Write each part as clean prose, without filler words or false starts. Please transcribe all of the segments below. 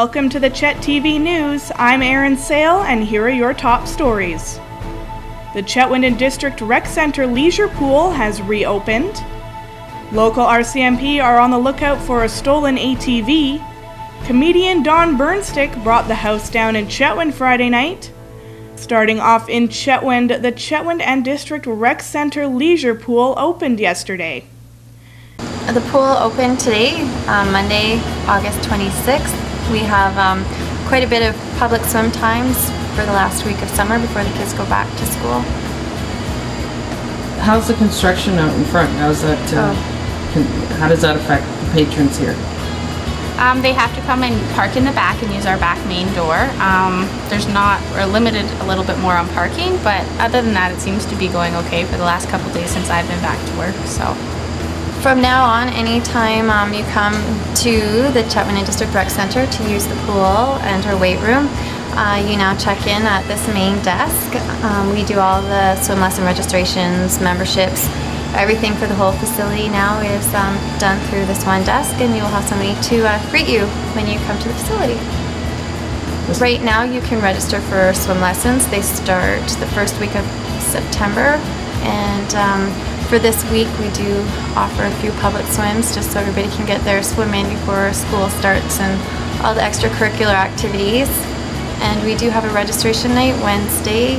Welcome to the Chet TV News. I'm Erin Sale, and here are your top stories. The Chetwynd and District Rec Center Leisure Pool has reopened. Local RCMP are on the lookout for a stolen ATV. Comedian Don Burnstick brought the house down in Chetwynd Friday night. Starting off in Chetwynd, the Chetwynd and District Rec Center Leisure Pool opened yesterday. The pool opened today, Monday, August 26th. We have quite a bit of public swim times for the last week of summer before the kids go back to school. How's the construction out in front? How does that affect the patrons here? They have to come and park in the back and use our back main door. We're limited a little bit more on parking, but other than that, it seems to be going okay for the last couple days since I've been back to work. So. From now on, anytime you come to the Chetwynd and District Rec Center to use the pool and our weight room, you now check in at this main desk. We do all the swim lesson registrations, memberships, everything for the whole facility now is done through this one desk, and you will have somebody to greet you when you come to the facility. Right now you can register for swim lessons. They start the first week of September, and for this week we do offer a few public swims just so everybody can get their swim in before school starts and all the extracurricular activities. And we do have a registration night Wednesday,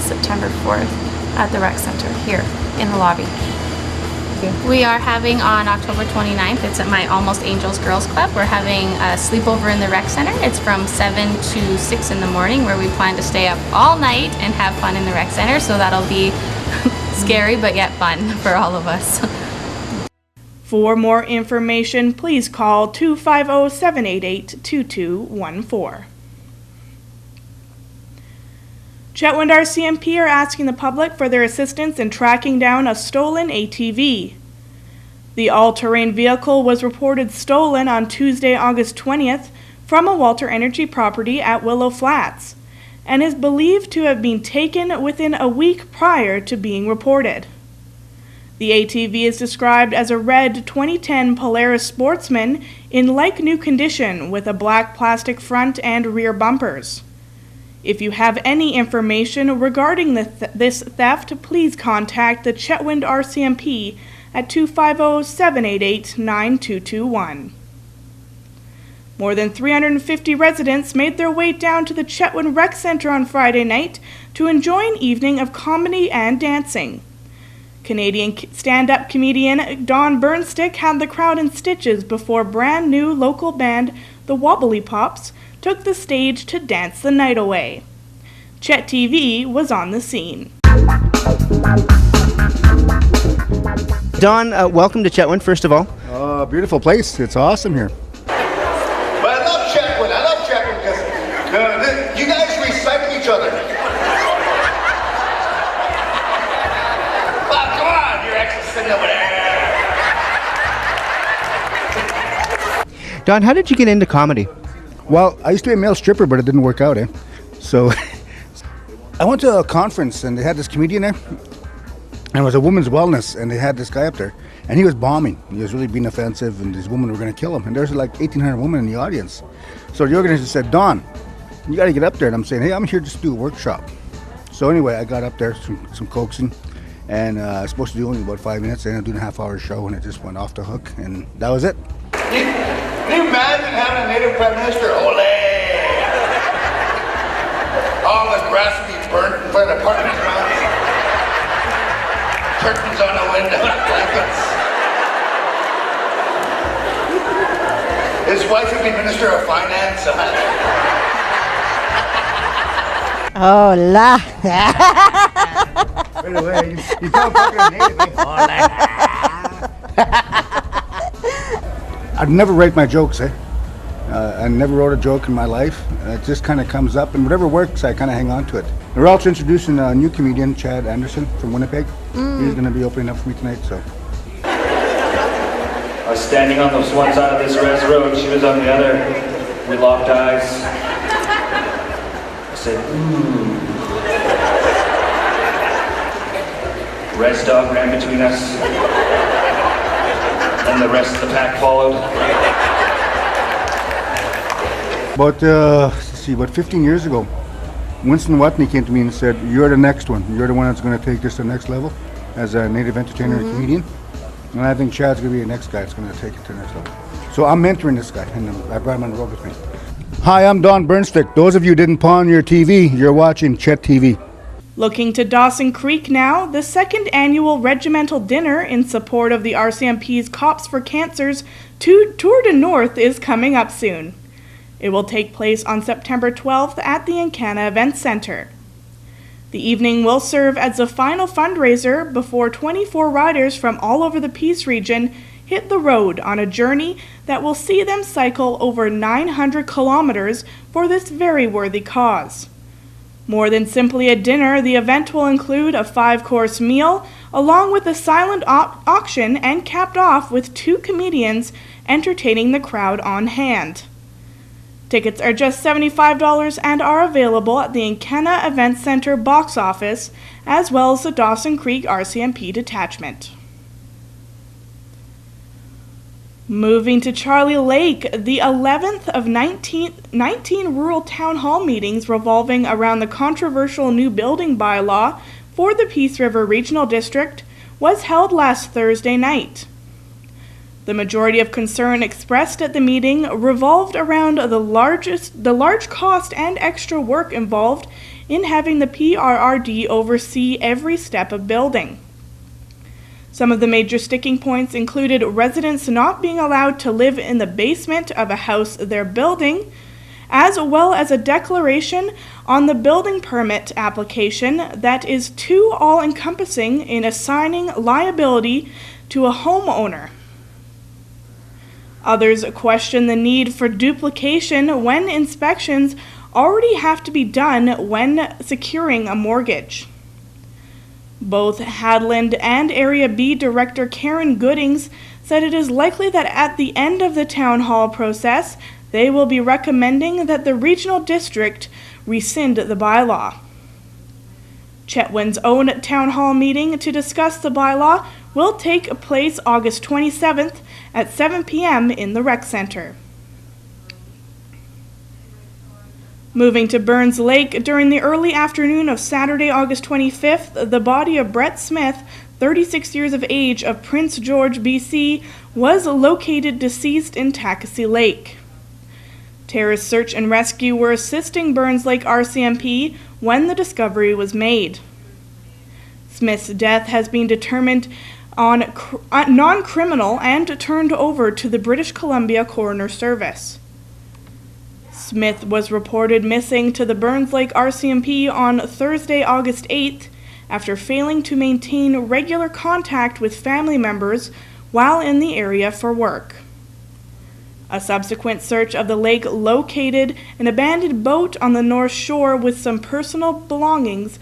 September 4th at the rec center here in the lobby. We are having on October 29th, it's at my Almost Angels Girls Club. We're having a sleepover in the rec center. It's from 7 to 6 in the morning, where we plan to stay up all night and have fun in the rec center. So that'll be scary but yet fun for all of us. For more information, please call 250-788-2214. Chetwynd RCMP are asking the public for their assistance in tracking down a stolen ATV. The all-terrain vehicle was reported stolen on Tuesday, August 20th from a Walter Energy property at Willow Flats, and is believed to have been taken within a week prior to being reported. The ATV is described as a red 2010 Polaris Sportsman in like-new condition with a black plastic front and rear bumpers. If you have any information regarding this theft, please contact the Chetwynd RCMP at 250-788-9221. More than 350 residents made their way down to the Chetwynd Rec Center on Friday night to enjoy an evening of comedy and dancing. Canadian stand-up comedian Don Burnstick had the crowd in stitches before brand new local band The Wobbly Pops took the stage to dance the night away. Chet TV was on the scene. Don, welcome to Chetwynd, first of all. Beautiful place. It's awesome here. But I love Chetwynd. Because you guys recycle each other. Oh, come on, your ex is sitting over there. Don, how did you get into comedy? Well, I used to be a male stripper, but it didn't work out, So I went to a conference, and they had this comedian there, and it was a women's wellness, and they had this guy up there, and he was bombing. He was really being offensive, and these women were going to kill him. And there's like 1,800 women in the audience. So the organizer said, Don, you got to get up there. And I'm saying, hey, I'm here just to do a workshop. So anyway, I got up there, some coaxing, and I was supposed to do only about 5 minutes. I ended up doing a half-hour show, and it just went off the hook, and that was it. Can you imagine having a native prime minister? Ole! All the grass would be burnt in front of the parliament grounds. Curtains on the window, blankets. His wife would be Minister of Finance. Oh, la. By the way, you can't fucking name me. I'd never write my jokes, I never wrote a joke in my life. It just kind of comes up, and whatever works, I kind of hang on to it. We're also introducing a new comedian, Chad Anderson from Winnipeg. He's going to be opening up for me tonight, so. I was standing on this one side of this res road, she was on the other. We locked eyes. I said, ooh. Res dog ran between us. And the rest of the pack followed. About 15 years ago, Winston Watney came to me and said, "You're the next one. You're the one that's going to take this to the next level as a native entertainer and comedian." And I think Chad's going to be the next guy that's going to take it to the next level. So I'm mentoring this guy, and I brought him on the road with me. Hi, I'm Don Burnstick. Those of you who didn't pawn your TV, you're watching Chet TV. Looking to Dawson Creek now, the second annual regimental dinner in support of the RCMP's Cops for Cancer's Tour de North is coming up soon. It will take place on September 12th at the Encana Events Center. The evening will serve as the final fundraiser before 24 riders from all over the Peace region hit the road on a journey that will see them cycle over 900 kilometers for this very worthy cause. More than simply a dinner, the event will include a 5-course meal, along with a silent auction and capped off with 2 comedians entertaining the crowd on hand. Tickets are just $75 and are available at the Encana Events Center box office, as well as the Dawson Creek RCMP detachment. Moving to Charlie Lake, the 11th of 19 rural town hall meetings revolving around the controversial new building bylaw for the Peace River Regional District was held last Thursday night. The majority of concern expressed at the meeting revolved around the large cost and extra work involved in having the PRRD oversee every step of building. Some of the major sticking points included residents not being allowed to live in the basement of a house they're building, as well as a declaration on the building permit application that is too all-encompassing in assigning liability to a homeowner. Others question the need for duplication when inspections already have to be done when securing a mortgage. Both Hadland and Area B Director Karen Goodings said it is likely that at the end of the town hall process, they will be recommending that the regional district rescind the bylaw. Chetwynd's own town hall meeting to discuss the bylaw will take place August 27th at 7 p.m. in the rec center. Moving to Burns Lake, during the early afternoon of Saturday, August 25th, the body of Brett Smith, 36 years of age, of Prince George, BC, was located deceased in Takasi Lake. Terrorist search and rescue were assisting Burns Lake RCMP when the discovery was made. Smith's death has been determined on non-criminal and turned over to the British Columbia Coroner Service. Smith was reported missing to the Burns Lake RCMP on Thursday, August 8th, after failing to maintain regular contact with family members while in the area for work. A subsequent search of the lake located an abandoned boat on the north shore with some personal belongings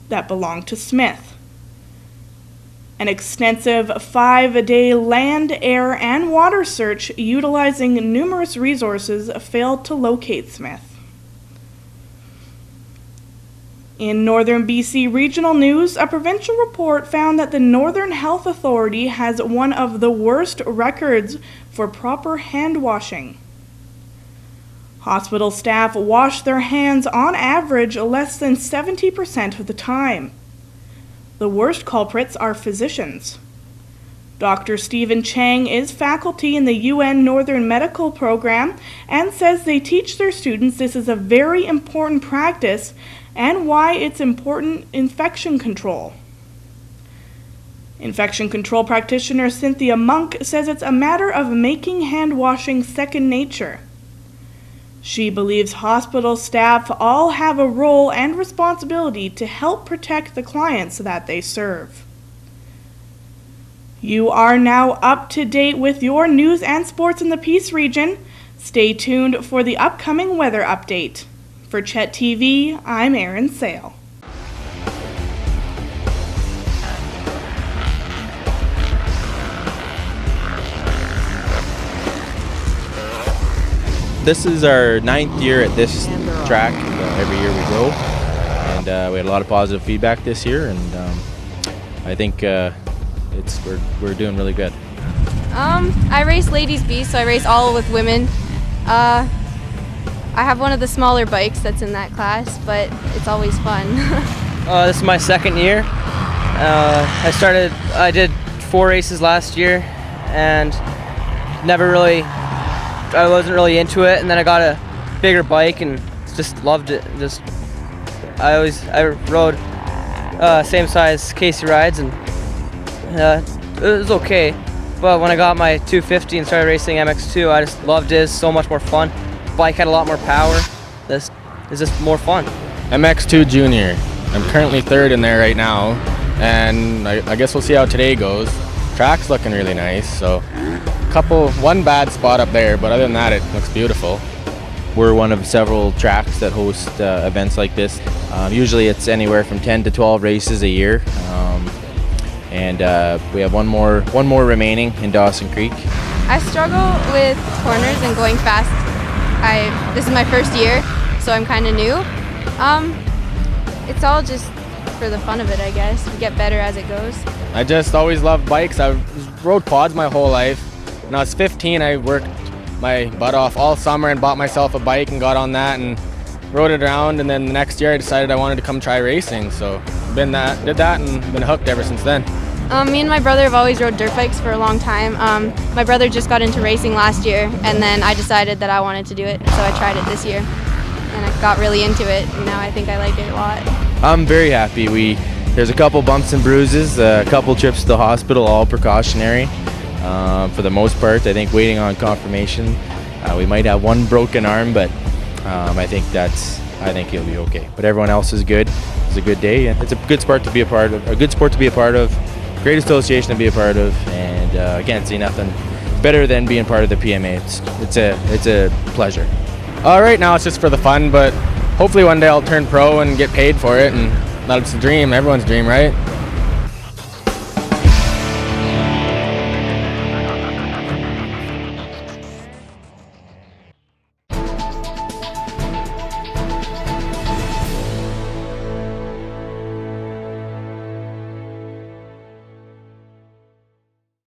that belonged to Smith. An extensive 5-day land, air, and water search utilizing numerous resources failed to locate Smith. In northern BC regional news, a provincial report found that the Northern Health Authority has one of the worst records for proper hand washing. Hospital staff wash their hands on average less than 70% of the time. The worst culprits are physicians. Dr. Stephen Chang is faculty in the UN Northern Medical Program and says they teach their students this is a very important practice and why it's important infection control. Infection control practitioner Cynthia Monk says it's a matter of making hand washing second nature. She believes hospital staff all have a role and responsibility to help protect the clients that they serve. You are now up to date with your news and sports in the Peace region. Stay tuned for the upcoming weather update. For Chet TV, I'm Erin Sale. This is our 9th year at this track. Every year we go, and we had a lot of positive feedback this year, and I think we're doing really good. I race Ladies B, so I race all with women. I have one of the smaller bikes that's in that class, but it's always fun. This is my second year. I did 4 races last year and I wasn't really into it, and then I got a bigger bike and just loved it. I rode same size Casey rides, and it was okay. But when I got my 250 and started racing MX2, I just loved it. It's so much more fun. Bike had a lot more power. This is just more fun. MX2 Junior. I'm currently 3rd in there right now, and I guess we'll see how today goes. Track's looking really nice, so one bad spot up there, but other than that, it looks beautiful. We're one of several tracks that host events like this. Usually it's anywhere from 10 to 12 races a year, and we have one more remaining in Dawson Creek. I struggle with corners and going fast. This is my first year, so I'm kind of new. It's all just for the fun of it, I guess. We get better as it goes. I just always loved bikes. I rode quads my whole life. When I was 15, I worked my butt off all summer and bought myself a bike and got on that and rode it around, and then the next year I decided I wanted to come try racing, so did that and been hooked ever since then. Me and my brother have always rode dirt bikes for a long time. My brother just got into racing last year, and then I decided that I wanted to do it, so I tried it this year. And I got really into it, and now I think I like it a lot. I'm very happy. There's a couple bumps and bruises, a couple trips to the hospital, all precautionary. For the most part, I think waiting on confirmation. We might have one broken arm, but I think he'll be okay. But everyone else is good. It's a good day, and it's a good sport to be a part of. A good sport to be a part of. Great association to be a part of, and I can't see nothing better than being part of the PMA. It's a pleasure. Right now it's just for the fun, but hopefully one day I'll turn pro and get paid for it, and that's a dream, everyone's dream, right?